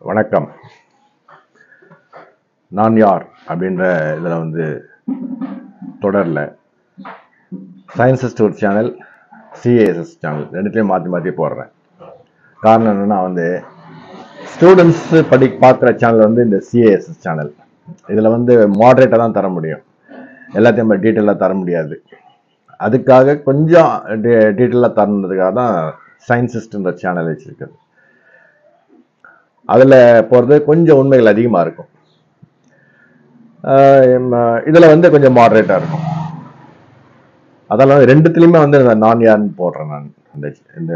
வணக்கம். நான் யார் அப்படின்ற இதில் வந்து தொடரில் சயின்ஸஸ் டூர் சேனல், சிஏஎஸ்எஸ் சேனல் ரெண்டுத்தையும் மாற்றி மாற்றி போடுறேன். காரணம் என்னென்னா வந்து ஸ்டூடெண்ட்ஸு பார்க்குற சேனல் வந்து இந்த சிஏஎஸ்எஸ் சேனல். இதில் வந்து மாடரேட்டாக தான் தர முடியும், எல்லாத்தையும் நம்ம டீட்டெயிலாக தர முடியாது. அதுக்காக கொஞ்சம் டீட்டெயிலாக தரணுன்றதுக்காக தான் சயின்ஸிஸ்ட்ன்ற சேனல் வச்சுருக்குது. அதில் போகிறது கொஞ்சம் உண்மைகள் அதிகமாக இருக்கும், இதில் வந்து கொஞ்சம் மாடரேட்டாக இருக்கும். அதெல்லாம் ரெண்டுத்துலேயுமே வந்து நான் யாருன்னு போடுறேன். நான் இந்த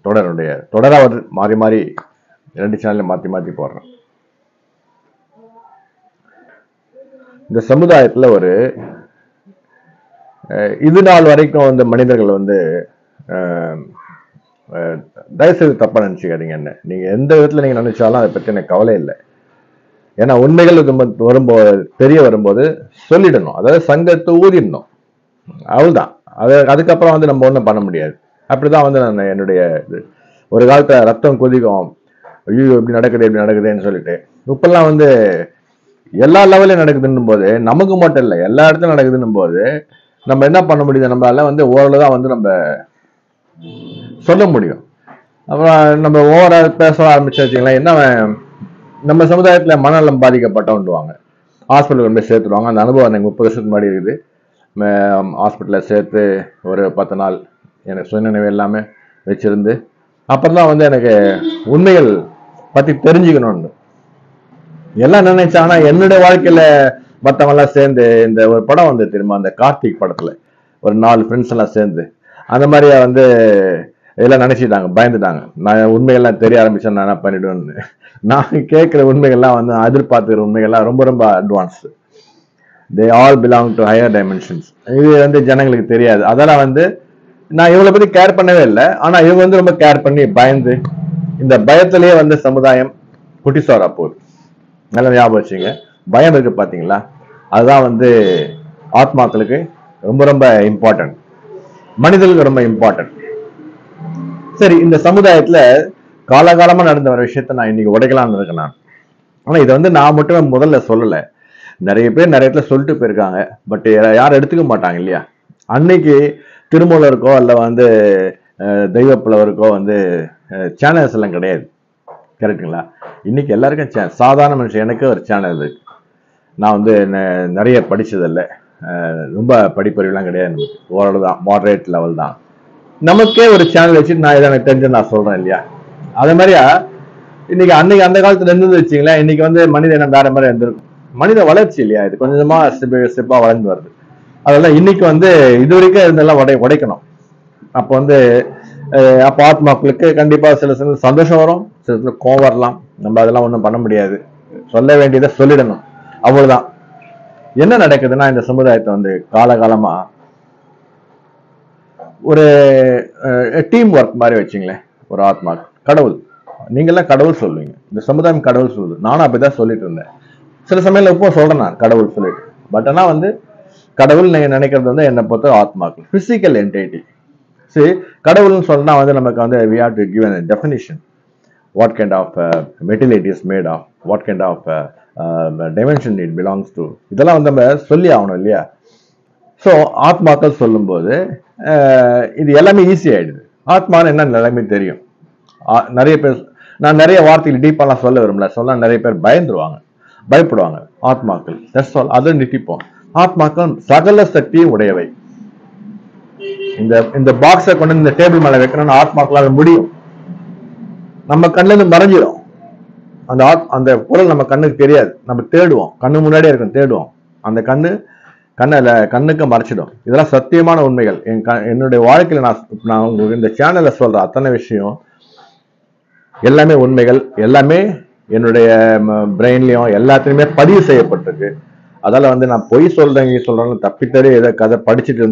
தொடராக வந்து மாறி மாறி ரெண்டு சேனல்லையும் மாற்றி மாற்றி போடுறேன். இந்த சமுதாயத்தில் ஒரு இது நாள் வரைக்கும் வந்து மனிதர்கள் வந்து தயவுசெய்து தப்பா நினைச்சுக்காதீங்க. என்ன நீங்க எந்த விதத்துல நீங்க நினைச்சாலும் அதை பத்தி எனக்கு கவலை இல்லை. ஏன்னா உண்மைகள் வரும்போது தெரிய வரும்போது சொல்லிடணும், அதாவது சங்கத்தை ஊதிடணும், அவ்வளவுதான். அதுக்கப்புறம் வந்து நம்ம ஒன்றும் பண்ண முடியாது. அப்படிதான் வந்து நான் என்னுடைய ஒரு காலத்துல ரத்தம் கொதிக்கும், ஐயோ இப்படி நடக்குதுன்னு சொல்லிட்டு. இப்பெல்லாம் வந்து எல்லா லெவலையும் நடக்குதுன்னும் போது, நமக்கு மட்டும் இல்லை எல்லா இடத்துலையும் நடக்குதுன்னும் போது நம்ம என்ன பண்ண முடியுது? நம்மளால வந்து ஓரளவு தான் வந்து நம்ம சொல்ல முடியும். அப்புறம் நம்ம ஓவரா பேச ஆரம்பிச்சு வச்சுக்கலாம். என்ன நம்ம சமுதாயத்துல மனநலம் பாதிக்கப்பட்டவன்டுவாங்க, ஹாஸ்பிட்டல் கொண்டு போய் சேர்த்துருவாங்க. அந்த அனுபவம் எனக்கு 30 வருஷத்துக்கு முன்னாடி இருக்குது. ஹாஸ்பிட்டலில் சேர்த்து ஒரு 10 நாள் எனக்கு சுயநினைவு எல்லாமே வச்சிருந்து அப்புறம் தான் வந்து எனக்கு உண்மைகள் பத்தி தெரிஞ்சுக்கணும்னு எல்லாம் நினைச்சாங்கன்னா, என்னுடைய வாழ்க்கையில மற்றவங்க எல்லாம் சேர்ந்து இந்த ஒரு படம் வந்து தெரியுமா, அந்த கார்த்திக் படத்துல ஒரு 4 ஃப்ரெண்ட்ஸ் எல்லாம் சேர்ந்து அந்த மாதிரியா வந்து இதெல்லாம் நினைச்சிட்டாங்க, பயந்துட்டாங்க. நான் உண்மைகள்லாம் தெரிய ஆரம்பிச்சேன், நான் என்ன பண்ணிடுவேன்னு. நான் கேட்கிற உண்மைகள்லாம் வந்து எதிர்பார்த்துக்கிற உண்மைகள்லாம் ரொம்ப ரொம்ப advance. They all belong to higher dimensions. இது வந்து ஜனங்களுக்கு தெரியாது. அதெல்லாம் வந்து நான் இவங்களை பத்தி கேர் பண்ணவே இல்லை. ஆனா இவங்க வந்து ரொம்ப கேர் பண்ணி பயந்து, இந்த பயத்திலேயே வந்து சமுதாயம் குட்டிசோரா போகுது. நல்லா ஞாபகம் வச்சுங்க. பயம் இருக்கு பாத்தீங்களா, அதுதான் வந்து ஆத்மாக்களுக்கு ரொம்ப ரொம்ப இம்பார்ட்டன்ட், மனிதர்களுக்கு ரொம்ப இம்பார்ட்டன்ட். சரி, இந்த சமுதாயத்துல காலகாலமா நடந்த ஒரு விஷயத்த நான் இன்னைக்கு உடைக்கலாம்னு இருக்கேன் நான். ஆனா இதை வந்து நான் மட்டுமே முதல்ல சொல்லல, நிறைய பேர் நிறைய இடத்துல சொல்லிட்டு போயிருக்காங்க. பட் யாரும் எடுத்துக்க மாட்டாங்க இல்லையா? அன்னைக்கு திருமூலருக்கோ அல்ல வந்து தெய்வ புலவருக்கோ வந்து சேனல்ஸ் எல்லாம் கிடையாது, கரெக்டுங்களா? இன்னைக்கு எல்லாருக்கும் சாதாரண மனுஷன் எனக்கு ஒரு சேனல் இருக்கு. நான் வந்து நிறைய படிச்சதில்லை, ரொம்ப படிப்பறிவுலாம் கிடையாது, ஓரளவு தான், மாடரேட் லெவல் தான். நமக்கே ஒரு சேனல் வச்சுட்டு நான் எனக்கு தெரிஞ்சு நான் சொல்றேன் இல்லையா? அதே மாதிரியா இன்னைக்கு அன்னைக்கு அந்த காலத்துல இருந்தது வச்சுங்களேன், இன்னைக்கு வந்து மனித இனம் வேற மாதிரி இருந்திருக்கும். மனித வளர்ச்சி இல்லையா, இது கொஞ்சமா ஸ்டெப்பா வளர்ந்து வருது. அதெல்லாம் இன்னைக்கு வந்து இது வரைக்கும் இருந்தெல்லாம் உடைக்கணும். அப்போ வந்து அப்போ ஆத்மாக்களுக்கு கண்டிப்பா சில சந்தோஷம் வரும், சில கோவம் வரலாம். நம்ம அதெல்லாம் ஒன்றும் பண்ண முடியாது, சொல்ல வேண்டியதை சொல்லிடணும், அவ்வளவுதான். என்ன நடக்குதுன்னா, இந்த சமுதாயத்தை வந்து காலகாலமா ஒரு டீம் ஒர்க் மாதிரி வச்சுங்களேன். ஒரு ஆத்மா கடவுள், நீங்கெல்லாம் கடவுள் சொல்லுவீங்க, இந்த சமுதாயம் கடவுள் சொல்லுது, நானும் அப்படிதான் சொல்லிட்டு இருந்தேன். சில சமயம் இப்போ சொல்றேன் நான் கடவுள் சொல்லிட்டு. பட் ஆனா வந்து கடவுள் நீங்க நினைக்கிறது வந்து என்னை பொறுத்த ஆத்மாக்கள், பிசிக்கல் என்டைட்டி. சரி, கடவுள்னு சொன்னா வந்து நமக்கு வந்து we have to give a definition. What kind of material it is made of, what kind of dimension it belongs to, இதெல்லாம் வந்து நம்ம சொல்லி ஆகணும் இல்லையா? ஸோ ஆத்மாக்கள் சொல்லும்போது இது எல்லாமே ஈஸி ஆயிடுது. ஆத்மான்னு என்ன எல்லாமே தெரியும். நிறைய பேர், நான் நிறைய வார்த்தைகள் டீப்பாலாம் சொல்ல விரும்பல, சொல்ல நிறைய பேர் பயப்படுவாங்க. ஆத்மாக்கள் தட்ஸ் ஆல், அதை நிட்டிப்போம். ஆத்மாக்கள் சகல சக்தியும் உடையவை. இந்த பாக்ஸை கொண்டு இந்த டேபிள் மேல வைக்கணும்னு ஆத்மாக்களால் முடியும். நம்ம கண்ணுல இருந்து மறைஞ்சிடும் அந்த பொருள், நம்ம கண்ணுக்கு தெரியாது, நம்ம தேடுவோம், கண்ணு முன்னாடியே இருக்கும், தேடுவோம், அந்த கண்ணுக்கு மறைச்சிடும். இதெல்லாம் சத்தியமான உண்மைகள். என்னுடைய வாழ்க்கையில நான் உங்களுக்கு இந்த சேனல்ல சொல்ற அத்தனை விஷயம் எல்லாமே உண்மைகள், எல்லாமே என்னுடைய பிரெயின்லயும் எல்லாத்துலயுமே பதிவு செய்யப்பட்டிருக்கு. அதால வந்து நான் பொய் சொல்றேன்னு தப்பித்தறி ஏதோ கதை படிச்சுட்டு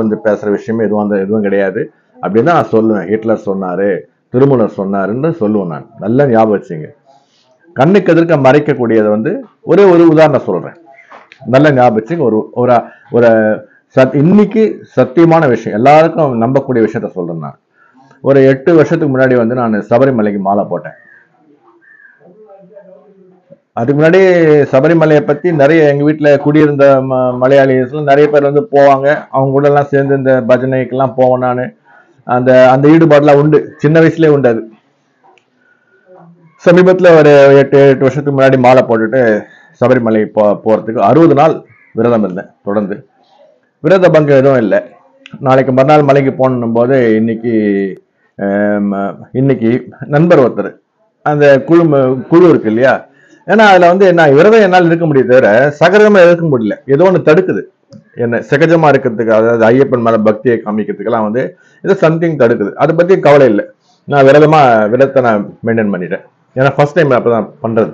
வந்து பேசுற விஷயமே எதுவும் கிடையாது. அப்படின்னு தான் நான் சொல்லுவேன். ஹிட்லர் சொன்னாரு, திருமூலர் சொன்னாருன்னு சொல்லுவேன் நான். நல்லா ஞாபகம் வச்சுங்க. கண்ணுக்கு எதிர்க்க மறைக்கக்கூடியதை வந்து ஒரே ஒரு உதாரணம் சொல்றேன், நல்ல ஞாபகம். ஒரு இன்னைக்கு சத்தியமான விஷயம், எல்லாருக்கும் நம்பக்கூடிய விஷயத்த சொல்றேன் நான். ஒரு 8 வருஷத்துக்கு முன்னாடி வந்து நான் சபரிமலைக்கு மாலை போட்டேன். அதுக்கு முன்னாடி சபரிமலையை பத்தி நிறைய எங்க வீட்டுல குடியிருந்த மலையாளிஸ்லாம் நிறைய பேர் வந்து போவாங்க. அவங்க கூட எல்லாம் சேர்ந்து இந்த பஜனைக்கெல்லாம் போவேன் நானு. அந்த அந்த ஈடுபாடுலாம் உண்டு, சின்ன வயசுலயே உண்டு. அது சமீபத்துல ஒரு 8 வருஷத்துக்கு முன்னாடி மாலை போட்டுட்டு சபரிமலை போறதுக்கு 60 நாள் விரதம் இருந்தேன் தொடர்ந்து. விரத பங்கம் எதுவும் இல்லை. நாளைக்கு மறுநாள் மலைக்கு போகணும் போது இன்னைக்கு நண்பர் ஒருத்தர் அந்த குழு இருக்கு இல்லையா, ஏன்னா அதுல வந்து என்ன விரதம் என்னால் இருக்க முடியும் தவிர சகஜமா இருக்க முடியல. ஏதோ ஒன்று தடுக்குது என்ன சகஜமா இருக்கிறதுக்கு, அதாவது ஐயப்பன் மேல பக்தியை காமிக்கிறதுக்கெல்லாம் வந்து ஏதோ சம்திங் தடுக்குது. அதை பத்தி கவலை இல்லை. நான் விரதத்தை நான் மெயின்டைன் பண்ணிட்டேன். ஏன்னா ஃபர்ஸ்ட் டைம் அப்பதான் பண்றது.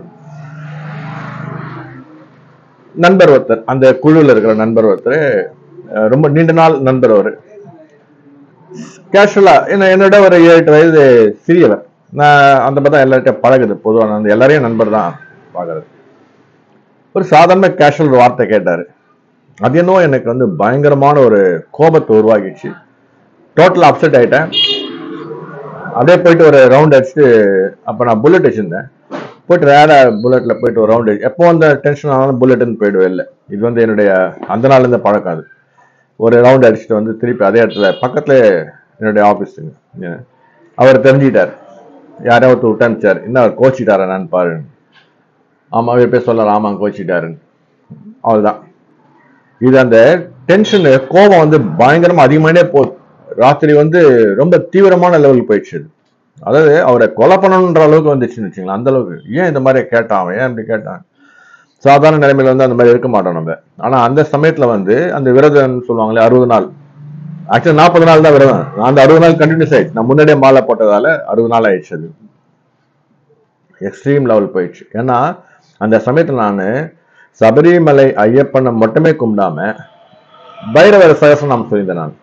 நண்பர் ஒருத்தர், அந்த குழுவில் இருக்கிற நண்பர் ஒருத்தர், ரொம்ப நீண்ட நாள் நண்பர். அவரு கேஷுவலா என்னோட ஒரு 7-8 வயது சிறியவர். நான் அந்த மாதிரி தான் எல்லார்கிட்ட பழகுது. பொதுவாக அந்த எல்லாரையும் நண்பர் தான் பாக்குறது. ஒரு சாதாரண கேஷுவல் வார்த்தை கேட்டாரு. அது என்னவோ எனக்கு வந்து பயங்கரமான ஒரு கோபத்தை உருவாக்கிடுச்சு. டோட்டல் அப்செட் ஆயிட்டேன். அதே போயிட்டு ஒரு ரவுண்ட் அடிச்சுட்டு, அப்ப நான் புல்லட் வச்சிருந்தேன், போயிட்டு ரேடா புல்லட்ல போயிட்டு ஒரு ரவுண்ட். எப்போ அந்த டென்ஷன் ஆனாலும் புல்லட்னு போயிடுவேன். இல்லை, இது வந்து என்னுடைய அந்த நாள்ல இருந்து பழக்கம். அது ஒரு ரவுண்ட் அடிச்சுட்டு வந்து திருப்பி அதே இடத்துல பக்கத்துல என்னுடைய ஆபீஸுங்க. அவர் தெரிஞ்சுக்கிட்டார், யாராவது விட்டு அனுப்பிச்சார். இன்னும் அவர் கோச்சிட்டாரா நான் பாரு. ஆமா, அவர் போய் சொல்லலாம், ஆமா கோச்சிட்டாருன்னு. அவ்வளவுதான். இது அந்த டென்ஷன் கோபம் வந்து பயங்கரமா அதிகமானே போகுது. ராத்திரி வந்து ரொம்ப தீவிரமான லெவலுக்கு போயிடுச்சு. அதாவது அவரை கொலை பண்ணணுன்ற அளவுக்கு வந்துச்சுன்னு வச்சுங்களேன். அந்த அளவுக்கு. ஏன் இந்த மாதிரி கேட்டான் அவன், ஏன் இப்படி கேட்டான்? சாதாரண நிலைமையில வந்து அந்த மாதிரி இருக்க மாட்டோம் நம்ம. ஆனா அந்த சமயத்துல வந்து அந்த விரதம் சொல்லுவாங்களே 60 நாள், ஆக்சுவலி 40 நாள் தான் விரதம். அந்த 60 நாள் கண்டினியூஸ் ஆயிடுச்சு. நான் முன்னாடியே மாலை போட்டதால 60 நாள் ஆயிடுச்சு. அது எக்ஸ்ட்ரீம் லெவல் போயிடுச்சு. ஏன்னா அந்த சமயத்துல நான் சபரிமலை ஐயப்பனை மட்டுமே கும்பிடாம பைரவர சகசநாமம் சொல்லியிருந்தேன். நான்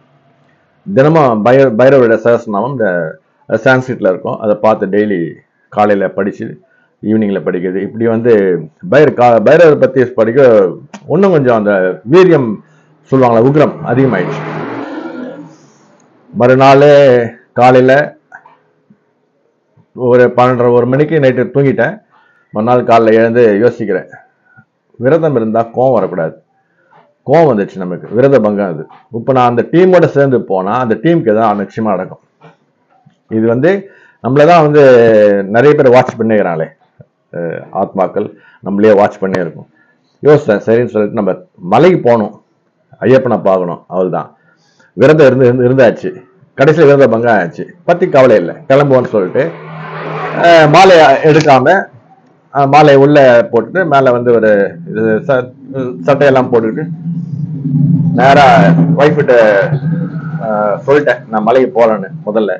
தினமும் பைரவருடைய சகசநாமம் இந்த சான்ஸ்கிரிட்ல இருக்கும், அதை பார்த்து டெய்லி காலையில படிச்சு ஈவினிங்ல படிக்கிறது. இப்படி வந்து பைரவர் பத்தி படிக்க இன்னும் கொஞ்சம் அந்த வீரியம் சொல்லுவாங்களா, உக்ரம் அதிகமாயிடுச்சு. மறுநாள் காலையில ஒரு 12:30 மணிக்கு நைட்டு தூங்கிட்டேன். மறுநாள் காலைல எழுந்து யோசிக்கிறேன், விரதம் இருந்தா கோவம் வரக்கூடாது. கோவம் வந்துச்சு நமக்கு, விரத பங்கம். அது இப்ப நான் அந்த டீமோட சேர்ந்து போனா அந்த டீமுக்கு எதாவது நிச்சயமா நடக்கும். இது வந்து நம்மளதான் வந்து நிறைய பேர் வாட்ச் பண்ணிக்கிறாங்களே, ஆத்மாக்கள் நம்மளே வாட்ச் பண்ணே இருக்கும். யோசிச்சேன், சரின்னு சொல்லிட்டு நம்ம மலைக்கு போகணும், ஐயப்பனை பார்க்கணும். அவள்தான் விரதம் இருந்தாச்சு. கடைசியில் விரத பங்கம் ஆச்சு. பத்தி கவலை இல்லை, கிளம்புவோன்னு சொல்லிட்டு மாலையை எடுக்காம மாலையை உள்ள போட்டுட்டு மேல வந்து ஒரு சட்டையெல்லாம் போட்டுக்கிட்டு நேரா ஒய்ஃப்கிட்ட சொல்லிட்டேன் நான் மலைக்கு போறேன்னு முதல்ல.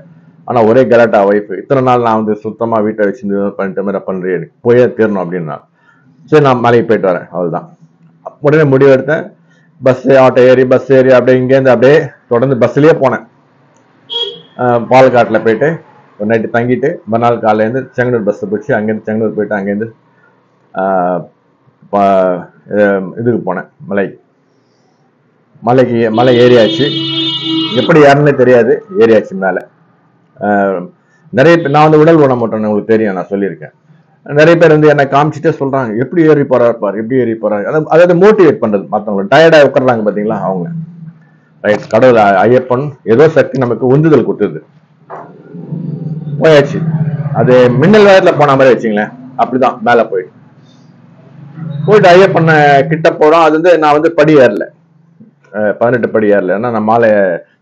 ஆனா ஒரே கலாட்டா ஒய்ஃப், இத்தனை நாள் நான் வந்து சுத்தமா வீட்டை வச்சு பண்ணிட்டு மாதிரி பண்றேன், போயே தீரணும் அப்படின்னா. சரி நான் மலைக்கு போயிட்டு வரேன். அவ்வளவுதான். உடனே முடிவு எடுத்தேன். ஆட்டோ ஏறி பஸ் ஏறி அப்படியே இங்கேருந்து அப்படியே தொடர்ந்து பஸ்லயே போனேன். பாலக்காட்டில் போயிட்டு ஒரு நைட்டு தங்கிட்டு மறுநாள் காலையிலேருந்து செங்கனூர் பஸ்ஸை பிடிச்சி அங்கேருந்து செங்கனூர் போயிட்டு அங்கேருந்து இதுக்கு போனேன். மலை ஏறியாச்சு. எப்படி ஏறனே தெரியாது, ஏறியாச்சு மேலே. நிறைய பேர், நான் வந்து உடல் ஊனமுற்றேன்னு உங்களுக்கு தெரியும், நான் சொல்லியிருக்கேன். நிறைய பேர் வந்து என்னை காமிச்சிட்டே சொல்றாங்க, எப்படி ஏறி போறாரு பாரு, எப்படி ஏறி போறாரு. அதாவது மோட்டிவேட் பண்றது மற்றவங்க. டயர்டா உட்காடுறாங்க பாத்தீங்களா, அவங்க. ரைட், கடவுள் ஐயப்பன் ஏதோ சக்தி நமக்கு உந்துதல் கொடுத்தது. போயாச்சு. அது மின்னல் வேகத்துல போன மாதிரி வச்சுங்களேன். அப்படிதான் மேல போயிட்டு ஐயப்பண்ண கிட்ட போறோம். அது வந்து நான் வந்து படி ஏறல, 18 படி ஏறல. ஏன்னா நான் மாலை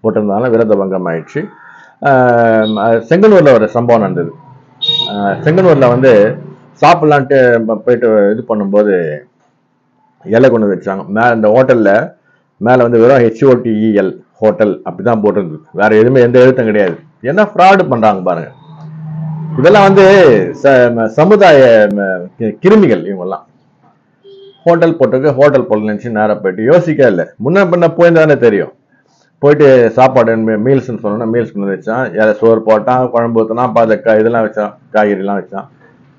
போட்டிருந்தாலும் விரத பங்கம் ஆயிடுச்சு. செங்கனூர்ல ஒரு சம்பவம் நடந்தது. செங்கனூர்ல வந்து சாப்பிடலான்ட்டு போயிட்டு இது பண்ணும்போது இலை கொண்டு வச்சாங்க. இந்த ஹோட்டல்ல மேல வந்து வெறும் HOTEL ஹோட்டல் அப்படிதான் போட்டிருந்தது. வேற எதுவுமே எந்த எழுத்தும் கிடையாது. என்ன ஃப்ராடு பண்றாங்க பாருங்க. இதெல்லாம் வந்து சமுதாய கிருமிகள் இவங்கெல்லாம். ஹோட்டல் போட்டுருக்கு, ஹோட்டல் போட்டு நினைச்சு நேரம் போயிட்டு யோசிக்க இல்லை. முன்ன பின்ன போயிருந்தானே தெரியும். போயிட்டு சாப்பாடு மீல்ஸ் சொன்னா மீல்ஸ் கொண்டு வச்சான். சோறு போட்டான், குழம்பு ஊற்றினா, பாதக்காய் இதெல்லாம் வச்சான், காய்கறிலாம் வச்சான்.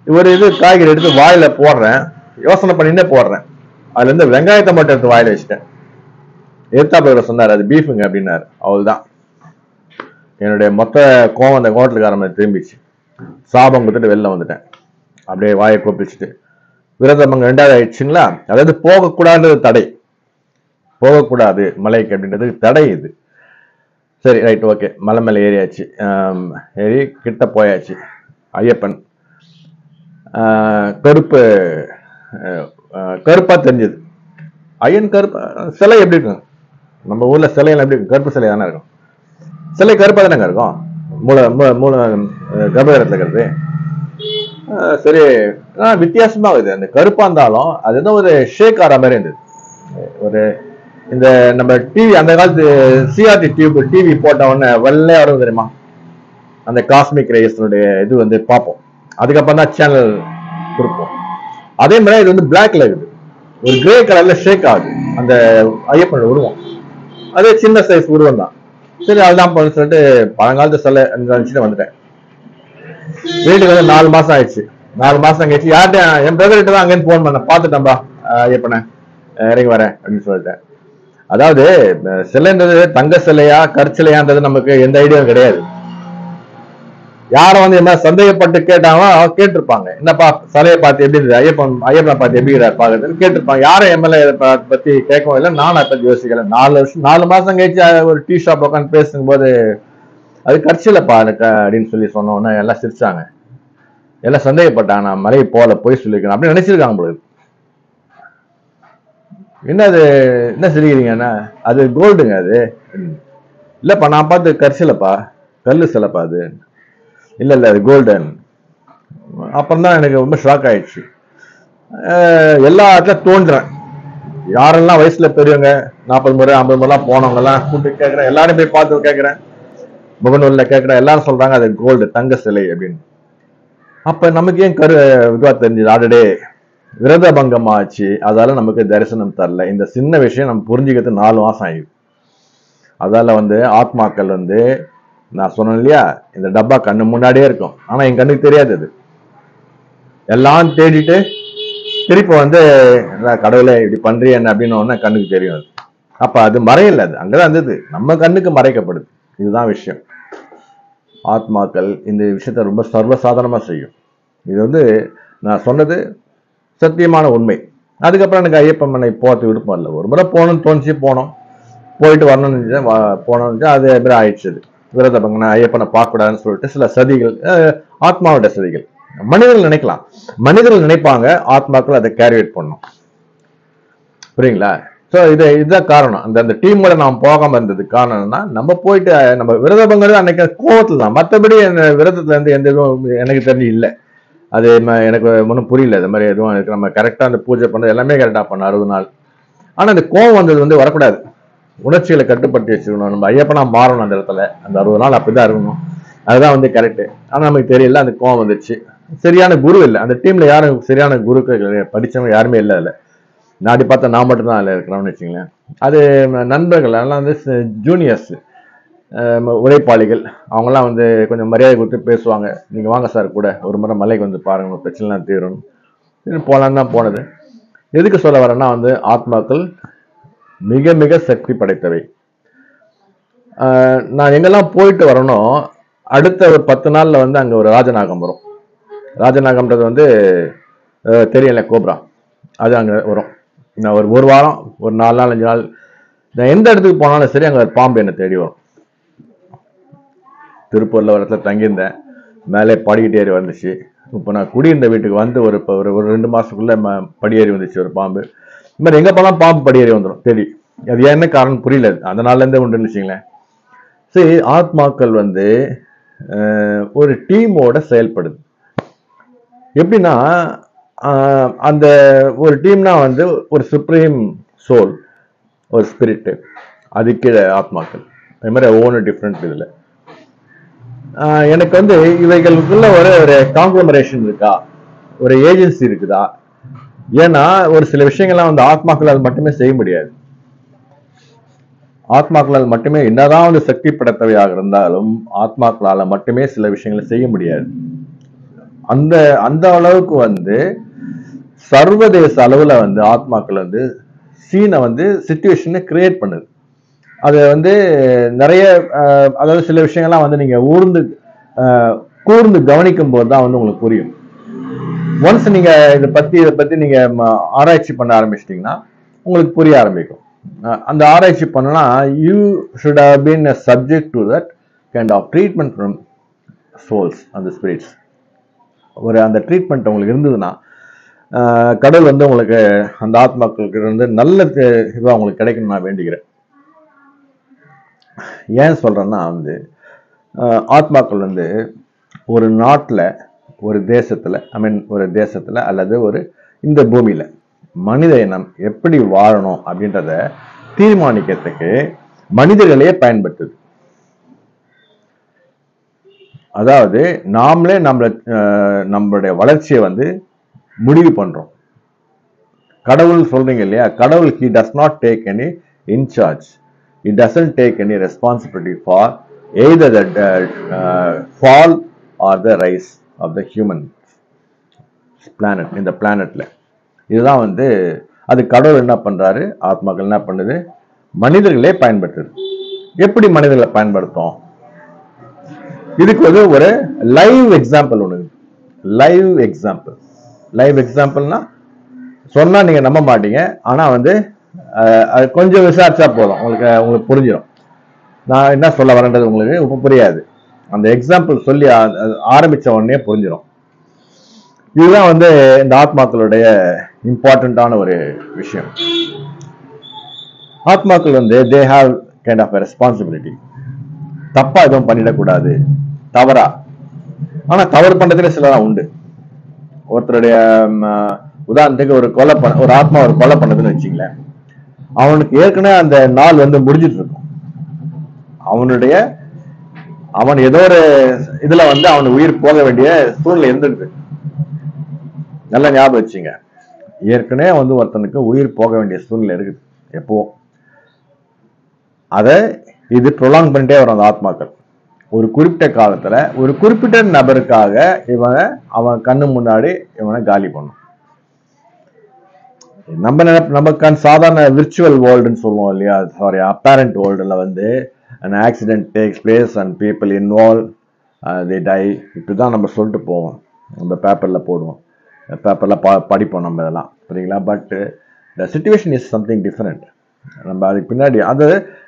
ஒரு இது காய்கறி எடுத்து வாயில போடுறேன், யோசனை பண்ணிட்டே போடுறேன். அதுல இருந்து வெங்காயத்தை மட்டும் எடுத்து வாயில வச்சுட்டேன். எதிர்த்தாப்புல சொன்னார், அது பீஃபுங்க அப்படின்னாரு. அவள்தான் என்னுடைய மொத்த கோவம் அந்த ஹோட்டலுக்கார மாதிரி திரும்பிச்சு. சாபம் கொடுத்துட்டு வெளில வந்துட்டேன். அப்படியே வாயை கொப்பிச்சுட்டு விரதம் 2வது ஆயிடுச்சுங்களா. அதாவது போகக்கூடாதுன்றது தடை, போகக்கூடாது மலைக்கு அப்படின்றது தடை இது. சரி, ரைட், ஓகே. மலை மேலே ஏறியாச்சு. ஏறி கிட்ட போயாச்சு. ஐயப்பன் கருப்பு கருப்பா தெரிஞ்சது. ஐயன் கருப்பு சிலை எப்படி இருக்கும்? நம்ம ஊர்ல சிலைகள் எப்படி இருக்கும்? கருப்பு சிலை தானே இருக்கும். சிலை கருப்பா தானேங்க இருக்கும். மூல மூல கர்ப்பகிரகத்தில் இருக்கிறது. சரி, வித்தியாசமாகுது. அந்த கருப்பா இருந்தாலும் அது ஏதோ ஒரு ஷேக் ஆற மாதிரி இருந்தது. ஒரு இந்த நம்ம டிவி அந்த காலத்து சிஆர்டி டிவி போட்ட உடனே வெள்ளையா வரும் தெரியுமா, அந்த காஸ்மிக் ரேஸ்னுடைய இது வந்து பார்ப்போம். அதுக்கப்புறம் தான் சேனல் கொடுப்போம். அதே மாதிரி இது வந்து பிளாக்ல இருக்குது, ஒரு கிரே கலர்ல ஷேக் ஆகுது அந்த ஐயப்பனோட உருவம். அதே சின்ன சைஸ் உருவம் தான். சரி, அதுதான் சொல்லிட்டு பழங்காலத்து சிலை நினைச்சுட்டு வந்துட்டேன். வீட்டுக்கு வந்து 4 மாசம் ஆயிடுச்சு. 4 மாசம் கழிச்சு யார்கிட்ட என் பிரதர்கிட்ட தான் அங்கேருந்து போன் பண்ண, பார்த்துட்டேன்பா ஐயப்பனை, இறங்கி வரேன் அப்படின்னு சொல்லிட்டேன். அதாவது சிலைன்றது தங்க சிலையா கற்சிலையான்றது நமக்கு எந்த ஐடியாவும் கிடையாது. யாரும் வந்து என்ன சந்தேகப்பட்டு கேட்டாலும் கேட்டிருப்பாங்க, என்னப்பா சிலையை பார்த்து எப்படி இருந்தது, ஐயப்பனை பார்த்து எப்படி பாக்குறதுன்னு கேட்டிருப்பாங்க. யாரும் எம்எல்ஏ பத்தி கேட்கவும் இல்லை, நானும் அதை பத்தி யோசிக்கல. 4 மாசம் கழிச்சு ஒரு டீ ஷாப் உட்காந்து பேசும்போது அது கற்சிலைப்பா அப்படின்னு சொல்லி சொன்னோன்னே எல்லாம் சிரிச்சாங்க, எல்லாம் சந்தேகப்பட்டாங்க. நான் மலையை போல போய் சொல்லியிருக்கேன் அப்படின்னு நினைச்சிருக்காங்க போல. என்ன அது, என்ன சிரிக்கிறீங்கன்னா, அது கோல்டுங்க. அது இல்லப்பா, நான் பார்த்து கற்சிலைப்பா, கல்லு சிலைப்பா அது. இல்ல அது கோல்டன். அப்புறம் தான் எனக்கு ரொம்ப ஷாக் ஆயிடுச்சு. எல்லா இடத்துல தோன்றேன், யாரெல்லாம் வயசுல பெரியவங்க 40 முறை 50 முறைலாம் போனவங்க எல்லாம் கூப்பிட்டு கேட்கிறேன், எல்லாரும் போய் பார்த்து கேட்கிறேன், முகநூல்ல கேட்கிறேன். எல்லாரும் சொல்றாங்க அது கோல்டு, தங்க சிலை அப்படின்னு. அப்ப நமக்கு ஏன் இதுவா தெரிஞ்சது, ஆல்ரெடி விரத பங்கம் ஆச்சு, அதால நமக்கு தரிசனம் தரல. இந்த சின்ன விஷயம் நம்ம புரிஞ்சுக்கிறது 4 மாசம் ஆயிடுது. அதால வந்து ஆத்மாக்கள் வந்து, நான் சொன்னேன் இல்லையா, இந்த டப்பா கண்ணு முன்னாடியே இருக்கும், ஆனா என் கண்ணுக்கு தெரியாது. அது எல்லாம் தேடிட்டு திருப்பி வந்து கடவுளை இப்படி பண்றிய என்ன அப்படின்னு ஒன்னு கண்ணுக்கு தெரியும். அது அப்ப அது மறையல, அது அங்கதான் இருந்தது, நம்ம கண்ணுக்கு மறைக்கப்படுது. இதுதான் விஷயம். ஆத்மாக்கள் இந்த விஷயத்த ரொம்ப சர்வசாதாரணமா செய்யும். இது வந்து நான் சொன்னது சத்தியமான உண்மை. அதுக்கப்புறம் எனக்கு ஐயப்பன் மலை போகிறது விருப்பம் இல்லை. ஒரு முறை போகணும்னு தோணுச்சு, போனோம், போயிட்டு வரணும்னு போனோம்னு அதே மாதிரி ஆயிடுச்சு. விரத பங்கன ஐயப்பனை பார்க்கக்கூடாதுன்னு சொல்லிட்டு சில சதிகள், ஆத்மாவோட சதிகள். மனிதர்கள் நினைக்கலாம், மனிதர்கள் நினைப்பாங்க, ஆத்மாக்கள் அதை கேரிவேட் பண்ணும். புரியுங்களா? ஸோ இதுதான் காரணம். அந்த டீமோட நாம் போகாம இருந்ததுக்கு காரணம்னா, நம்ம போயிட்டு நம்ம விரத பங்கிறது அன்னைக்கு கோவத்தில் தான். மற்றபடி விரதத்துல இருந்து எந்த இதுவும் எனக்கு தெரிஞ்சு இல்லை. அது எனக்கு ஒன்றும் புரியல. அது மாதிரி எதுவும் இருக்கு. நம்ம கரெக்டாக அந்த பூஜை பண்ணுறது எல்லாமே கரெக்டாக பண்ணோம் 60 நாள். ஆனால் அந்த கோவம் வந்தது வந்து வரக்கூடாது. உணர்ச்சிகளை கட்டுப்படுத்தி வச்சுக்கணும். நம்ம ஐயப்பனா மாறணும் அந்த இடத்துல. அந்த 60 நாள் அப்படிதான் இருக்கணும். அதுதான் வந்து கரெக்டு. ஆனால் நமக்கு தெரியல, அந்த கோவம் வந்துச்சு. சரியான குரு இல்லை அந்த டீம்ல. யாரும் சரியான குருக்கு படிச்சவங்க யாருமே இல்லை. அதில் நாடி பார்த்தா நான் மட்டும்தான் அதில் இருக்கிறோம்னு வச்சுங்களேன். அது நண்பர்கள் அதெல்லாம் வந்து ஜூனியர்ஸ், உழைப்பாளிகள், அவங்கெல்லாம் வந்து கொஞ்சம் மரியாதை கொடுத்து பேசுவாங்க. நீங்கள் வாங்க சார் கூட ஒரு முறை மலைக்கு வந்து பாருங்க, பிரச்சனைலாம் தீரணும் போகலான்னு தான் போனது. எதுக்கு சொல்ல வரேன்னா வந்து, ஆத்மாக்கள் மிக மிக சக்தி படைத்தவை. நான் எங்கெல்லாம் போயிட்டு வரணும், அடுத்த ஒரு 10 நாள்ல வந்து அங்கே ஒரு ராஜநாகம் வரும். ராஜநாகம்ன்றது வந்து தெரியல, கோப்ரா, அது அங்கே வரும். நான் ஒரு வாரம், ஒரு 4 நாள் 5 நாள் நான் எந்த இடத்துக்கு போனாலும் சரி, அங்கே ஒரு பாம்பு என்னை தேடி வரும். திருப்பூர்ல ஒரு இடத்துல தங்கியிருந்தேன், மேலே படிக்கிட்டு ஏறி வந்துச்சு. இப்போ நான் குடியிருந்த வீட்டுக்கு வந்து ஒரு 2 மாசத்துக்குள்ள படியேறி வந்துச்சு ஒரு பாம்பு. இந்த மாதிரி எங்க போனாலும் பாம்பு படியேறி வந்துடும் தேடி. அது என்ன காரணம் புரியல, அந்த நாள்ல இருந்தே உண்டுன்னு வச்சுங்களேன். சரி, ஆத்மாக்கள் வந்து ஒரு டீமோட செயல்படுது. எப்படின்னா, அந்த ஒரு டீம்னா வந்து ஒரு சுப்ரீம் சோல், ஒரு ஸ்பிரிட், அது கீழே ஆத்மாக்கள். அது மாதிரி ஒவ்வொன்று டிஃப்ரெண்ட். இதுல எனக்கு வந்து இவைகளுக்குள்ள ஒரு காங்கிளமரேஷன் இருக்கா, ஒரு ஏஜென்சி இருக்குதா? ஏன்னா ஒரு சில விஷயங்கள்லாம் வந்து ஆத்மாக்களால் மட்டுமே செய்ய முடியாது. ஆத்மாக்களால் மட்டுமே, என்னதான் வந்து சக்தி படைத்தவையாக இருந்தாலும் ஆத்மாக்களால மட்டுமே சில விஷயங்களை செய்ய முடியாது. அந்த அளவுக்கு வந்து சர்வதேச அளவுல வந்து ஆத்மாக்கள் வந்து சீனை வந்து சிச்சுவேஷனை கிரியேட் பண்ணுது. அது வந்து நிறைய, அதாவது சில விஷயங்கள்லாம் வந்து நீங்க கூர்ந்து கவனிக்கும் போது தான் வந்து உங்களுக்கு புரியும். ஒன்ஸ் நீங்க இதை பத்தி நீங்க ஆராய்ச்சி பண்ண ஆரம்பிச்சிட்டீங்கன்னா உங்களுக்கு புரிய ஆரம்பிக்கும். அந்த ஆராய்ச்சி பண்ணனா you should have been a subject to that kind of treatment from souls and the spirits. ஒரு அந்த ட்ரீட்மெண்ட் உங்களுக்கு இருந்ததுன்னா கடவுள் வந்து உங்களுக்கு அந்த ஆத்மாக்களுக்கு இருந்து நல்ல இதுவாக உங்களுக்கு கிடைக்கணும் நான் வேண்டிக்கிறேன். ஏன் சொல்றேன்னா வந்து ஆத்மாக்கள் வந்து ஒரு நாட்டில் ஒரு தேசத்துல ஒரு தேசத்துல அல்லது ஒரு இந்த பூமியில மனித இனம் எப்படி வாழணும் அப்படின்றத தீர்மானிக்கிறதுக்கு மனிதர்களே பயன்படுத்துது. அதாவது நாமளே நம்மளுடைய வளர்ச்சியை வந்து முடிவு பண்றோம். கடவுள் சொல்றீங்க இல்லையா, கடவுள் he does not take any in charge, he doesn't take any responsibility for either the fall or the rise of the human planet, இந்த பிளானட்ல. இதுதான் வந்து அது கடவுள் என்ன பண்றாரு, ஆத்மாக்கள் என்ன பண்ணுது, மனிதர்களே பயன்படுத்துது. எப்படி மனிதர்களை பயன்படுத்தும், இதுக்கு வந்து ஒரு லைவ் எக்ஸாம்பிள் ஒண்ணு. லைவ் எக்ஸாம்பிள்னா சொன்னா நீங்க நம்ப மாட்டீங்க, ஆனா வந்து கொஞ்சம் விசாரிச்சா போதும் உங்களுக்கு புரிஞ்சிடும். நான் என்ன சொல்ல வரேன்றது உங்களுக்கு இப்ப புரியாது, அந்த எக்ஸாம்பிள் சொல்லி ஆரம்பிச்ச உடனே புரிஞ்சிடும். இதுதான் வந்து இந்த ஆத்மாக்களுடைய இம்பார்ட்டன்டான ஒரு விஷயம். ஆத்மாக்கள் வந்து they have kind of a responsibility. தப்பா எதுவும் பண்ணிடக்கூடாது, தவறா. ஆனா தவறு பண்றதுல சிலதான் உண்டு. ஒருத்தருடைய உதாரணத்துக்கு ஒரு ஆத்மா ஒரு கொலை பண்ணதுன்னு வச்சுங்களேன், அவனுக்கு ஏற்கனவே அந்த நாள் வந்து முடிஞ்சிட்டு இருக்கும். அவன் ஏதோ ஒரு இதுல வந்து அவனுக்கு உயிர் போக வேண்டிய சூழ்நிலை இருந்துருக்கு. நல்லா ஞாபகம் வச்சுங்க, ஏற்கனவே வந்து ஒருத்தனுக்கு உயிர் போக வேண்டிய சூழ்நிலை இருக்குது. எப்போ இது ப்ரொலாங் பண்ணிட்டே வரும். அந்த ஆத்மாக்கள் ஒரு குறிப்பிட்ட காலத்துல ஒரு குறிப்பிட்ட நபருக்காக அவன் கண்ணு முன்னாடி இவனை காலி பண்ணும். நம்ம சாதாரண விர்ச்சுவல் வேர்ல்டுன்னு சொல்லுவோம் இல்லையா, சாரி அப்பேரண்ட் வேர்ல்டுல வந்து an accident takes place and people involved they die, இப்படிதான் நம்ம சொல்லிட்டு போவோம், நம்ம பேப்பர்ல போடுவோம், பேப்பர்ல படிப்போம் நம்ம இதெல்லாம், சரிங்களா? But the situation is something different. நம்ம அதுக்கு பின்னாடி அது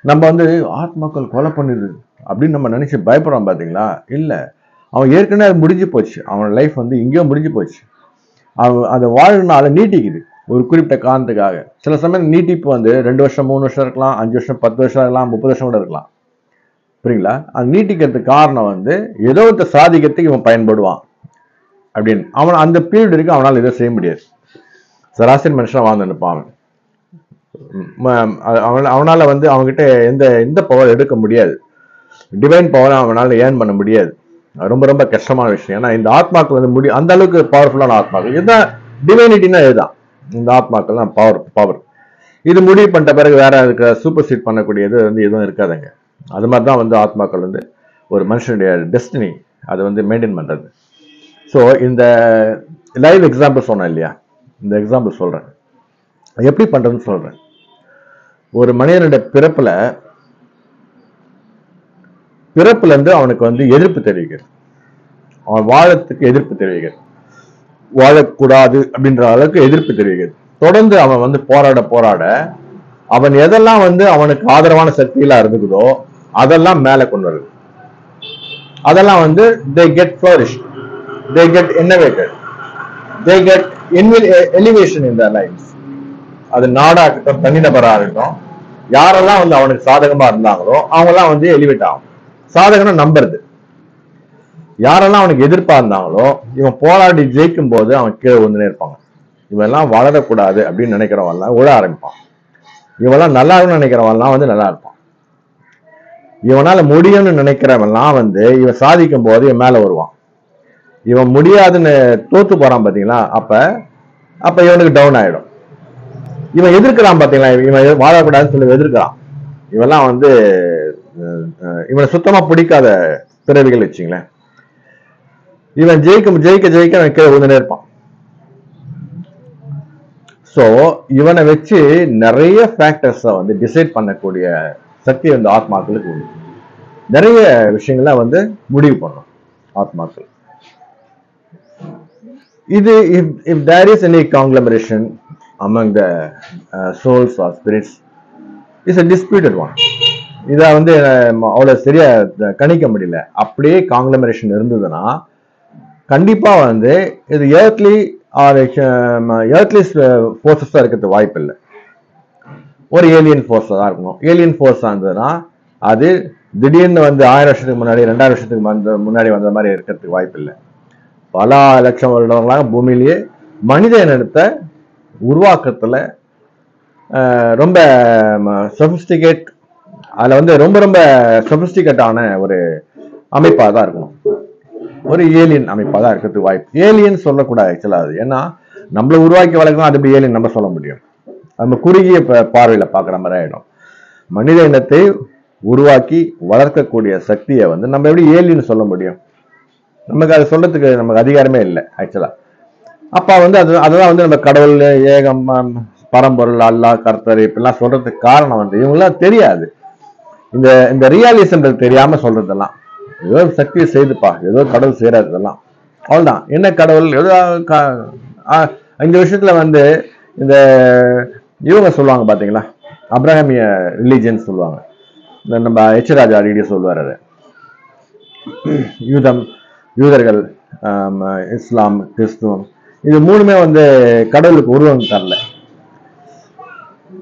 நம்ம வந்து ஆத்மாக்கள் கொலை பண்ணிடுது அப்படின்னு நம்ம நினைச்சு பயப்படுறோம் பாத்தீங்களா? இல்ல, அவன் ஏற்கனவே அது முடிஞ்சு போச்சு, அவன் லைஃப் வந்து இங்கேயோ முடிஞ்சு போச்சு. அவன் அதை வாழ்நாள நீட்டிக்குது ஒரு குறிப்பிட்ட காரணத்துக்காக. சில சமயம் நீட்டிப்பு வந்து 2 வருஷம் 3 வருஷம் இருக்கலாம், 5 வருஷம் 10 வருஷம் இருக்கலாம், 30 வருஷம் கூட இருக்கலாம், புரியுங்களா? அது நீட்டிக்கிறதுக்கு காரணம் வந்து ஏதோ ஒரு சாதிக்கிறதுக்கு இவன் பயன்படுவான் அப்படின்னு. அவன் அந்த பீரியட் இருக்கு அவனால் எதுவும் செய்ய முடியாது. சராசரி மனுஷன் வாழ்ந்து நிற்பான். அவனால வந்து அவங்ககிட்ட எந்த பவர் எடுக்க முடியாது, டிவைன் பவர் அவனால ஏர்ன் பண்ண முடியாது. ரொம்ப ரொம்ப கஷ்டமான விஷயம். ஏன்னா இந்த ஆத்மாக்கள் வந்து அந்த அளவுக்கு பவர்ஃபுல்லான ஆத்மாக்கள். இதுதான் டிவைனிட்டினா, இதுதான் இந்த ஆத்மாக்கள் தான் பவர். இது முடிவு பண்ணிட்ட பிறகு வேற அதுக்கு சூப்பர் சீட் பண்ணக்கூடியது வந்து எதுவும் இருக்காதுங்க. அது மாதிரிதான் வந்து ஆத்மாக்கள் வந்து ஒரு மனுஷனுடைய டெஸ்டினி அதை வந்து மெயின்டைன் பண்றது. ஸோ இந்த லைவ் எக்ஸாம்பிள் சொன்னேன் இல்லையா, இந்த எக்ஸாம்பிள் சொல்றேன், எப்படி பண்றதுன்னு சொல்றேன். ஒரு மனிதனுடைய பிறப்புல இருந்து அவனுக்கு வந்து எதிர்ப்பு தெரிவிக்கிறது, அவன் வாழத்துக்கு எதிர்ப்பு தெரிவிக்கிறது, வாழக்கூடாது அப்படின்ற அளவுக்கு எதிர்ப்பு தெரிவிக்கிறது. தொடர்ந்து அவன் வந்து போராட அவன் எதெல்லாம் வந்து அவனுக்கு ஆதரவான சக்திகளா இருக்குதோ அதெல்லாம் மேல கொண்டு வருது. அதெல்லாம் வந்து they get flourished, they get innovated, they get elevation in their lives. அது நாடா இருக்கட்டும், தனிநபரா இருக்கட்டும், யாரெல்லாம் வந்து அவனுக்கு சாதகமா இருந்தாங்களோ அவங்கெல்லாம் வந்து எலிவேட் ஆகும். சாதகம் நம்புறது. யாரெல்லாம் அவனுக்கு எதிர்ப்பா இருந்தாங்களோ இவன் போராடி ஜெயிக்கும் போது அவன் கீழே வந்து இருப்பாங்க. இவெல்லாம் வளரக்கூடாது அப்படின்னு நினைக்கிறவன்லாம் உழ ஆரம்பிப்பான். இவெல்லாம் நல்லா இருக்குன்னு நினைக்கிறவன்லாம் வந்து நல்லா இருப்பான். இவனால முடியும்னு நினைக்கிறவன்லாம் வந்து இவன் சாதிக்கும் போது இவன் மேல வருவான். இவன் முடியாதுன்னு தோத்து போறான் பாத்தீங்களா, அப்ப இவனுக்கு டவுன் ஆயிடும். இவன் எதிர்க்கிறான் பாத்தீங்களா, இவன் வாழக்கூடாதுன்னு சொல்லி எதிர்க்கிறான். இவெல்லாம் வந்து இவனை சுத்தமா பிடிக்காத பிறவிகள் வச்சுங்களேன். இவன் ஜெயிக்க அவன் கீழே விழுந்துட்டே இருப்பான். சோ இவனை வச்சு நிறைய ஃபேக்டர்ஸ வந்து டிசைட் பண்ணக்கூடிய சக்தி வந்து ஆத்மாக்களுக்கு உண்டு. நிறைய விஷயங்கள வந்து முடிவு பண்ணும் ஆத்மாக்கள். இது if there is any conglomeration among the souls or spirits is a disputed one. இதை வந்து அவ்வளவு சரியா கணிக்க முடியல. அப்படியே காங்கிளமரேஷன் இருந்ததுன்னா கண்டிப்பா வந்து இது ஏர்த்லி ஃபோர்ஸஸா இருக்கிறது வாய்ப்பு இல்லை. ஒரு ஏலியன் ஃபோர்ஸ் தான் இருக்கணும். ஏலியன் ஃபோர்ஸ் இருந்ததுன்னா அது திடீர்னு வந்து 1000 வருஷத்துக்கு முன்னாடி 2000 வருஷத்துக்கு முன்னாடி வந்த மாதிரி இருக்கிறதுக்கு வாய்ப்பு இல்லை. பல லட்சம் வருடங்களாக பூமியிலேயே மனித இனத்தை உருவாக்கத்துல ரொம்ப சொபிஸ்டிகேட், அதுல வந்து ரொம்ப ரொம்ப சொபிஸ்டிகேட்டான ஒரு அமைப்பா தான் இருக்கணும். ஒரு ஏலியன் அமைப்பா தான் இருக்கிறதுக்கு வாய்ப்பு. ஏலியன் சொல்லக்கூடாது ஆக்சுவலா. அது ஏன்னா நம்மளை உருவாக்கி வளர்க்கணும், அது எப்படி ஏலியன் நம்ம சொல்ல முடியும்? நம்ம குறுகிய பார்வையில பாக்குற மாதிரி ஆயிடும். மனித இனத்தை உருவாக்கி வளர்க்கக்கூடிய சக்தியை வந்து நம்ம எப்படி ஏலியன் சொல்ல முடியும்? நமக்கு அது சொல்றதுக்கு நமக்கு அதிகாரமே இல்லை ஆக்சுவலா. அப்ப வந்து அதுதான் வந்து நம்ம கடவுள், ஏகம், பரம்பொருள், அல்லா, கர்த்தர் இப்படிலாம் சொல்றதுக்கு காரணம் வந்து இவங்கெல்லாம் தெரியாது. இந்த ரியாலிசம் தெரியாம சொல்றதெல்லாம் ஏதோ சக்தியை செய்துப்பா, ஏதோ கடவுள் செய்யறதெல்லாம் அவ்வளவுதான். என்ன கடவுள் ஏதோ இந்த விஷயத்துல வந்து இந்த இவங்க சொல்லுவாங்க பாத்தீங்களா, அப்ரஹாமிய ரிலீஜியன் சொல்லுவாங்க. நம்ம எச்ராஜா அடிக்கடி சொல்லுவார். அது யூதர்கள், இஸ்லாம், கிறிஸ்துவம், இது மூணுமே வந்து கடவுளுக்கு உருவம் தரல.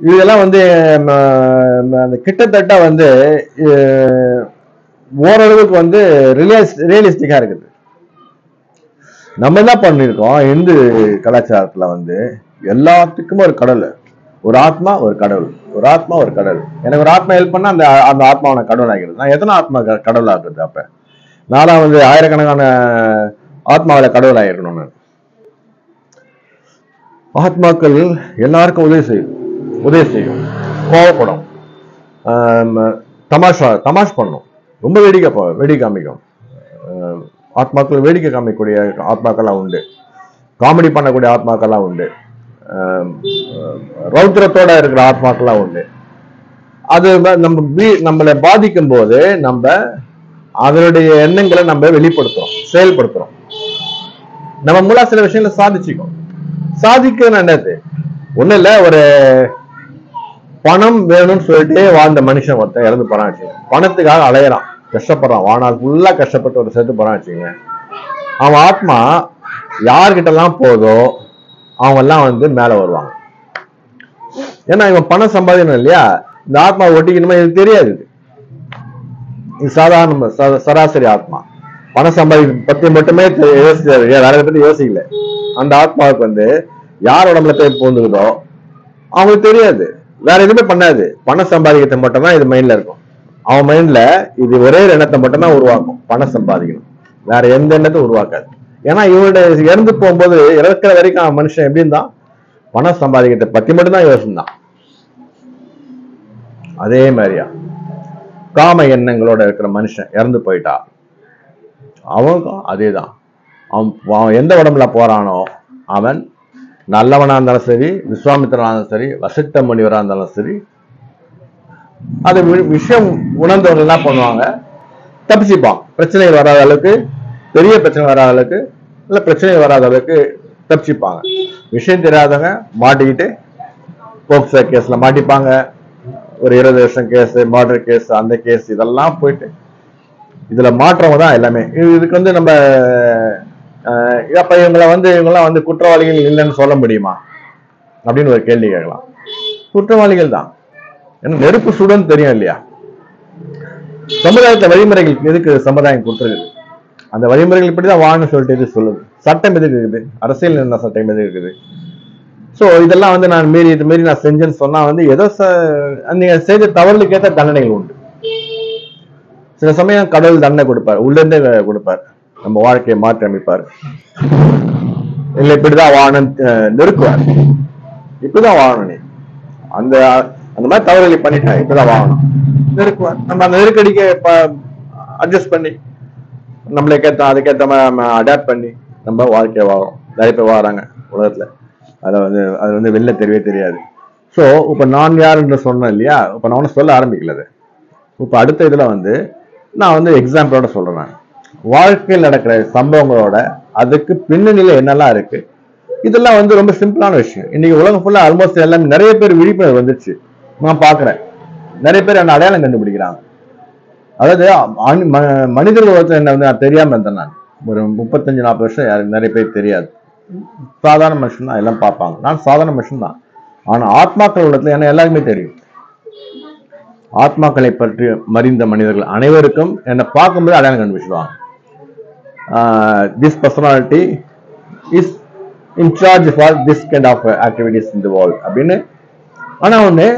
இதெல்லாம் வந்து கிட்டத்தட்ட வந்து ஓரளவுக்கு வந்து ரியலிஸ்டிக்கா இருக்குது. நம்ம என்ன பண்ணிருக்கோம், இந்து கலாச்சாரத்துல வந்து எல்லாத்துக்குமே ஒரு கடவுள், ஒரு ஆத்மா, ஒரு கடவுள், ஒரு ஆத்மா, ஒரு கடவுள். எனக்கு ஒரு ஆத்மா ஹெல்ப் பண்ணா அந்த ஆத்மாவை கடவுள் ஆகிறது. நான் எத்தனை ஆத்மா கடவுள் ஆகுறது? அப்ப நான்லாம் வந்து ஆயிரக்கணக்கான ஆத்மாவில கடவுள் ஆயிருக்கணும். நான் ஆத்மாக்கள் எல்லாருக்கும் உதவி செய்யும், கோவப்படும், தமாஷ் பண்ணும், ரொம்ப வேடிக்கை காமிக்கும். ஆத்மாக்கள் வேடிக்கை காமிக்கக்கூடிய ஆத்மாக்கள்லாம் உண்டு, காமெடி பண்ணக்கூடிய ஆத்மாக்கள்லாம் உண்டு, ரௌத்திரத்தோட இருக்கிற ஆத்மாக்கள்லாம் உண்டு. அது நம்மளை பாதிக்கும் போது நம்ம அதனுடைய எண்ணங்களை நம்ம வெளிப்படுத்துறோம், செயல்படுத்துறோம். நம்ம மூலா சில விஷயங்களை சாதிக்கணும். என்னது ஒண்ணு இல்ல, ஒரு பணம் வேணும்னு சொல்லிட்டு வாழ்ந்த மனுஷன் ஒருத்தன் இறந்து போறான் வச்சுங்க, பணத்துக்காக அலையறான், கஷ்டப்படுறான், வாழ்நாள் ஃபுல்லா கஷ்டப்பட்டு ஒரு செத்து போறான் வச்சுங்க. அவன் ஆத்மா யார்கிட்ட எல்லாம் போதோ அவங்க எல்லாம் வந்து மேல வருவாங்க. ஏன்னா இவன் பணம் சம்பாதிக்கணும் இல்லையா, இந்த ஆத்மா ஒட்டிக்கணுமா இது தெரியாது. இது சாதாரண சராசரி ஆத்மா பணம் சம்பாதிக்க பத்தி மட்டுமே யோசிச்சாரு, வேற பத்தி யோசிக்கல. அந்த ஆத்மாவுக்கு வந்து யார் உடம்புல போய் பூந்துக்குதோ அவங்களுக்கு தெரியாது, வேற எதுவுமே பண்ணாது. பணம் சம்பாதிக்கிறது மட்டும் தான் இது மைண்ட்ல இருக்கும். அவன் மைண்ட்ல இது ஒரே எண்ணத்தை மட்டும் தான் உருவாக்கும், பணம் சம்பாதிக்கணும், வேற எந்த எண்ணத்தை உருவாக்காது. ஏன்னா இவனோட இறந்து போகும்போது இறக்குற வரைக்கும் அவன் மனுஷன் எப்படி இருந்தான், பணம் சம்பாதிக்கிறத பத்தி மட்டும்தான் யோசிந்தான். அதே மாதிரியா காம எண்ணங்களோட இருக்கிற மனுஷன் இறந்து போயிட்டா அவனுக்கும் அதேதான். அவன் எந்த உடம்புல போறானோ அவன் நல்லவனா இருந்தாலும் சரி, விஸ்வாமித்திரனா இருந்தாலும் சரி, வசிஷ்ட முனிவரா இருந்தாலும் சரி, அது விஷயம் உணர்ந்தவங்க என்ன பண்ணுவாங்க, தப்பிச்சுப்பான். பிரச்சனைகள் வராத அளவுக்கு, பெரிய பிரச்சனை வராத அளவுக்கு, இல்ல பிரச்சனை வராத அளவுக்கு தப்பிச்சுப்பாங்க. விஷயம் தெரியாதவங்க மாட்டிக்கிட்டு போக்சோ கேஸ்ல மாட்டிப்பாங்க. ஒரு 20 வருஷம் கேஸ், மர்டர் கேஸ், அந்த கேஸ் இதெல்லாம் போயிட்டு இதுல மாற்றவங்க தான் எல்லாமே. இதுக்கு வந்து நம்ம அப்ப இவங்கெல்லாம் வந்து குற்றவாளிகள் இல்லைன்னு சொல்ல முடியுமா அப்படின்னு ஒரு கேள்வி கேட்கலாம். குற்றவாளிகள் தான். ஏன்னா நெருப்பு சுடன்னு தெரியும் இல்லையா. சமுதாயத்தை வழிமுறைகள் எதுக்கு சமுதாயம் கொடுத்துருக்குது, அந்த வழிமுறைகள் இப்படிதான் வான்னு சொல்லிட்டு இது சொல்லுது. சட்டம் எதுக்கு இருக்குது, அரசியல் என்ன சட்டம் எதுக்கு இருக்குது. சோ இதெல்லாம் வந்து நான் இது மீறி நான் செஞ்சேன்னு சொன்னா வந்து ஏதோ நீங்க செய்த தவறுக்கு ஏற்ற தண்டனைகள் உண்டு. சில சமயம் கடவுள் தண்டனை கொடுப்பார், உள்ள இருந்தே கொடுப்பார், நம்ம வாழ்க்கையை மாற்றி அமைப்பார். இல்ல இப்படிதான் வாழணும் நெருக்குவார், இப்படிதான் வாழணும், நீ அந்த மாதிரி தவறுகளை பண்ணிட்டேன், இப்படிதான் வாழணும் நெருக்குவார். நம்ம அந்த நெருக்கடிக்கு அட்ஜஸ்ட் பண்ணி அதுக்கேற்ற மாதிரி அடாப்ட் பண்ணி நம்ம வாழ்க்கையை வாழறோம். நிறைய பேர் வாழறாங்க உலகத்துல, அது வந்து வெளில தெரியவே தெரியாது. ஸோ இப்ப நான் யாருன்னு சொன்னேன் இல்லையா, இப்ப நான் ஒன்னும் சொல்ல ஆரம்பிக்கல. இப்ப அடுத்த இதுல வந்து நான் வந்து எக்ஸாம்பிளோட சொல்றேன். வாழ்க்கையில் நடக்கிற சம்பவங்களோட அதுக்கு பின்னணியில என்னெல்லாம் இருக்கு, இதெல்லாம் வந்து ரொம்ப சிம்பிளான விஷயம். இன்னைக்கு உலகம் ஃபுல்லா ஆல்மோஸ்ட் எல்லாமே நிறைய பேர் விழிப்புணர்வு வந்துருச்சு. நான் பாக்குறேன் நிறைய பேர் என்ன அடையாளம் கண்டுபிடிக்கிறாங்க. அதாவது மனிதர்கள் ஒருத்தர் என்ன வந்து நான் தெரியாம இருந்தேன். நான் ஒரு 35-40 வருஷம் யாருக்கு நிறைய பேர் தெரியாது. சாதாரண மனுஷன் தான், எல்லாம் பார்ப்பாங்க. நான் சாதாரண மனுஷன் தான். ஆனா ஆத்மாக்கள் உள்ளத்துல என்ன எல்லாருக்குமே தெரியும். ஆத்மாக்களை பற்றி மறிந்த மனிதர்கள் அனைவருக்கும் என்னை பார்க்கும்போது அடையாளம் கண்டுபிடிச்சிடுவாங்க. This personality is in charge for this kind of activities in the world அப்படின்னு. ஆனா ஒண்ணு,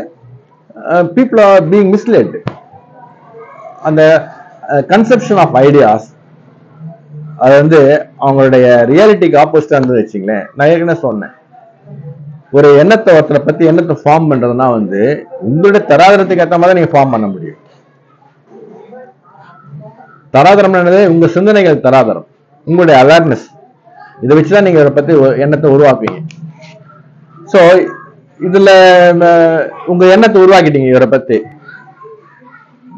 பீப்புள் ஆர் பீயிங் மிஸ்லெட். அந்த கன்செப்ஷன் ஆஃப் ஐடியாஸ் அது வந்து அவங்களுடைய ரியாலிட்டிக்கு ஆப்போசிட்டா இருந்து வச்சுங்களேன். நான் ஏற்கனவே சொன்னேன், ஒரு எண்ணத்தை ஒருத்தரை பத்தி எண்ணத்தை ஃபார்ம் பண்றதுன்னா வந்து உங்களுடைய தராதரத்துக்கு ஏற்ற மாதிரி நீங்க ஃபார்ம் பண்ண முடியும். தராதரம் என்னது? உங்க சிந்தனைகள் தராதரம், உங்களுடைய அவேர்னஸ். இதை வச்சுதான் நீங்க இதை பத்தி எண்ணத்தை உருவாக்குவீங்க. சோ இதுல உங்க எண்ணத்தை உருவாக்கிட்டீங்க இவரை பத்தி.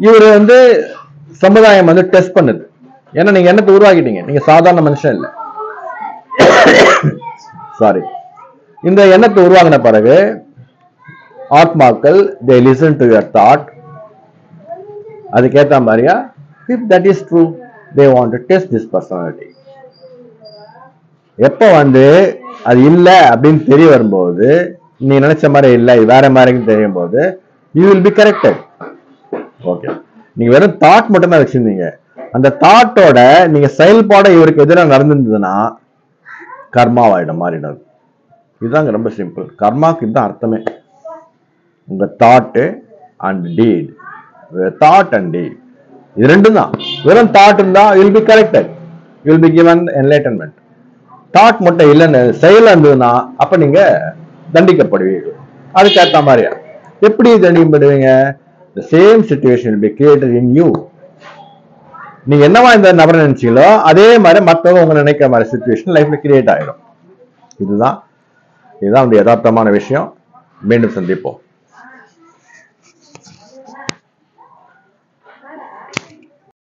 இவரு வந்து சமுதாயம் வந்து டெஸ்ட் பண்ணுது. ஏன்னா நீங்க எண்ணத்தை உருவாக்கிட்டீங்க, நீங்க சாதாரண மனுஷன் இல்லை. சாரி, இந்த எண்ணத்தை உருவாகின பிறகு ஆத்மாக்கள் they listen to your thought. அதுக்கேற்ற மாதிரியா if that is true they want to test this personality. எப்ப வந்து அது இல்லை அப்படின்னு தெரிய வரும்போது, நீ நினைச்ச மாதிரி இல்லை வேற மாதிரி தெரியும் போது you will be corrected. Okay, நீங்க வெறும் தாட் மட்டும் தான் வச்சிருந்தீங்க. அந்த தாட்டோட நீங்க செயல்பாட இவருக்கு எதிராக நடந்திருந்ததுன்னா கர்மாவாயிடம் மாறிடும். இதுதாங்க ரொம்ப சிம்பிள். கர்மாக்கு இதுதான் அர்த்தமே. உங்க thought and deed, thought and deed இது ரெண்டும் தான். வெறும் தாட் இருந்தா will be corrected, will be given enlightenment. Thought மட்டும் இல்லைன்னு செயல் இருந்ததுன்னா அப்ப நீங்க தண்டிக்கப்படுவீர்கள். அதுக்கேற்ற மாதிரியா எப்படி தண்டிக்கப்படுவீங்க? The same situation will be created in you. நீங்க என்னவா இந்த நபரை நினைச்சீங்களோ அதே மாதிரி மற்றவங்க உங்க நினைக்கிற மாதிரி சிச்சுவேஷன் லைஃப்ல கிரியேட் ஆயிடும். இதுதான் யதார்த்தமான விஷயம். மீண்டும் சந்திப்போம்.